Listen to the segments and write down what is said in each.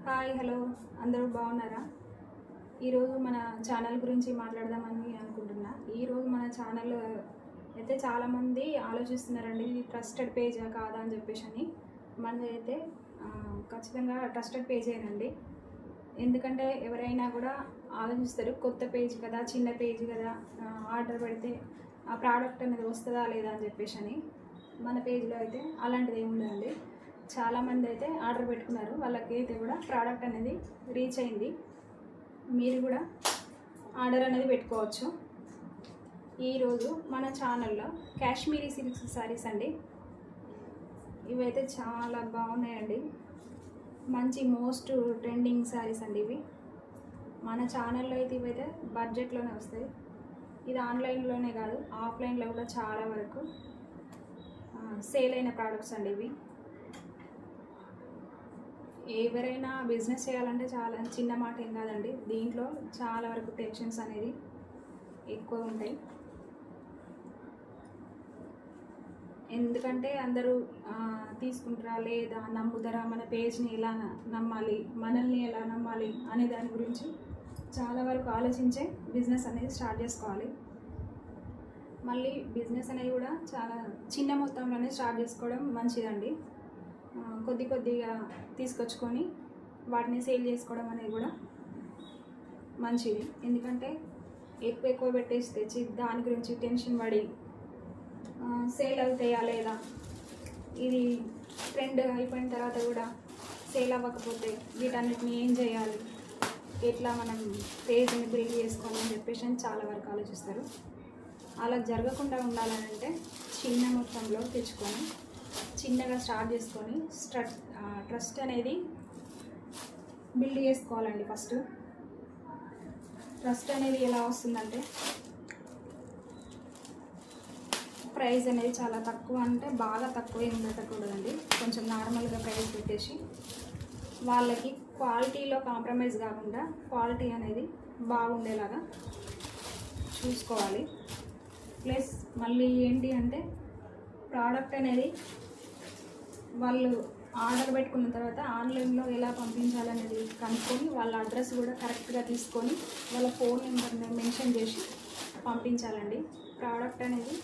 Hi hello అందరూ బాగున్నారా? ఈరోజు మన ఛానల్ గురించి మాట్లాడదామని అనుకుంటున్నా. ఈరోజు మన ఛానల్ అయితే చాలామంది ఆలోచిస్తున్నారండి, ఇది ట్రస్టెడ్ పేజా కాదా అని చెప్పేసి. అని మనది అయితే ఖచ్చితంగా ట్రస్టెడ్ పేజేనండి. ఎందుకంటే ఎవరైనా కూడా ఆలోచిస్తారు, కొత్త పేజ్ కదా, చిన్న పేజ్ కదా, ఆర్డర్ పెడితే ఆ ప్రోడక్ట్ అనేది వస్తుందా లేదా అని చెప్పేసి. అని మన పేజ్లో అయితే అలాంటిది ఏమి ఉండదండి. చాలామంది అయితే ఆర్డర్ పెట్టుకున్నారు, వాళ్ళకైతే కూడా ప్రోడక్ట్ అనేది రీచ్ అయింది. మీరు కూడా ఆర్డర్ అనేది పెట్టుకోవచ్చు. ఈరోజు మన ఛానల్లో కాశ్మీరీ సిల్క్ శారీస్ అండి, ఇవైతే చాలా బాగున్నాయండి. మంచి మోస్ట్ ట్రెండింగ్ శారీస్ అండి ఇవి. మన ఛానల్లో అయితే ఇవైతే బడ్జెట్లోనే వస్తాయి. ఇది ఆన్లైన్లోనే కాదు, ఆఫ్లైన్లో కూడా చాలా వరకు సేల్ అయిన ప్రోడక్ట్స్ అండి ఇవి. ఎవరైనా బిజినెస్ చేయాలంటే చాలా చిన్న మాట ఏం కాదండి. దీంట్లో చాలా వరకు టెన్షన్స్ అనేది ఎక్కువ ఉంటాయి. ఎందుకంటే అందరూ తీసుకుంటారా లేదా, నమ్ముతారా, మన పేజ్ని ఎలా నమ్మాలి, మనల్ని ఎలా నమ్మాలి అనే దాని గురించి చాలా వరకు ఆలోచించే బిజినెస్ అనేది స్టార్ట్ చేసుకోవాలి. మళ్ళీ బిజినెస్ అనేది కూడా చాలా చిన్న మొత్తంలోనే స్టార్ట్ చేసుకోవడం మంచిదండి. కొద్దిగా తీసుకొచ్చుకొని వాటిని సేల్ చేసుకోవడం అనేది కూడా మంచిది. ఎందుకంటే ఎక్కువ పెట్టేసి తెచ్చి దాని గురించి టెన్షన్ పడి సేల్ అవుతాయా లేదా, ఇది ట్రెండ్ అయిపోయిన తర్వాత కూడా సేల్ అవ్వకపోతే వీటన్నిటిని ఏం చేయాలి, ఎట్లా మనం పేజ్ని బిల్డ్ చేసుకోవాలని చెప్పేసి చాలా వరకు ఆలోచిస్తారు. అలా జరగకుండా ఉండాలంటే చిన్న మొత్తంలో తెచ్చుకొని చిన్నగా స్టార్ట్ చేసుకొని ట్రస్ట్ అనేది బిల్డ్ చేసుకోవాలండి. ఫస్ట్ ట్రస్ట్ అనేది ఎలా వస్తుందంటే, ప్రైస్ అనేది చాలా తక్కువ, అంటే బాగా తక్కువ ఏం పెట్టకూడదండి. కొంచెం నార్మల్గా ప్రైస్ పెట్టేసి వాళ్ళకి క్వాలిటీలో కాంప్రమైజ్ కాకుండా క్వాలిటీ అనేది బాగుండేలాగా చూసుకోవాలి. ప్లస్ మళ్ళీ ఏంటి అంటే, ప్రోడక్ట్ అనేది వాళ్ళు ఆర్డర్ పెట్టుకున్న తర్వాత ఆన్లైన్లో ఎలా పంపించాలనేది కనుక్కొని వాళ్ళ అడ్రస్ కూడా కరెక్ట్గా తీసుకొని వాళ్ళ ఫోన్ నెంబర్ని మెన్షన్ చేసి పంపించాలండి. ప్రోడక్ట్ అనేది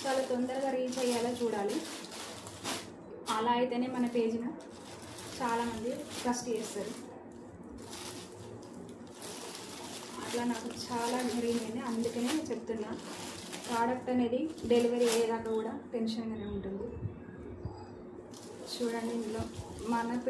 చాలా తొందరగా రీచ్ అయ్యేలా చూడాలి. అలా అయితేనే మన పేజ్ను చాలామంది ట్రస్ట్ చేస్తారు. అట్లా నాకు చాలా జరిగింది, అందుకనే చెప్తున్నా. ప్రోడక్ట్ అనేది డెలివరీ అయ్యేదాకా కూడా టెన్షన్గానే ఉంటుంది. చూడండి, ఇందులో మన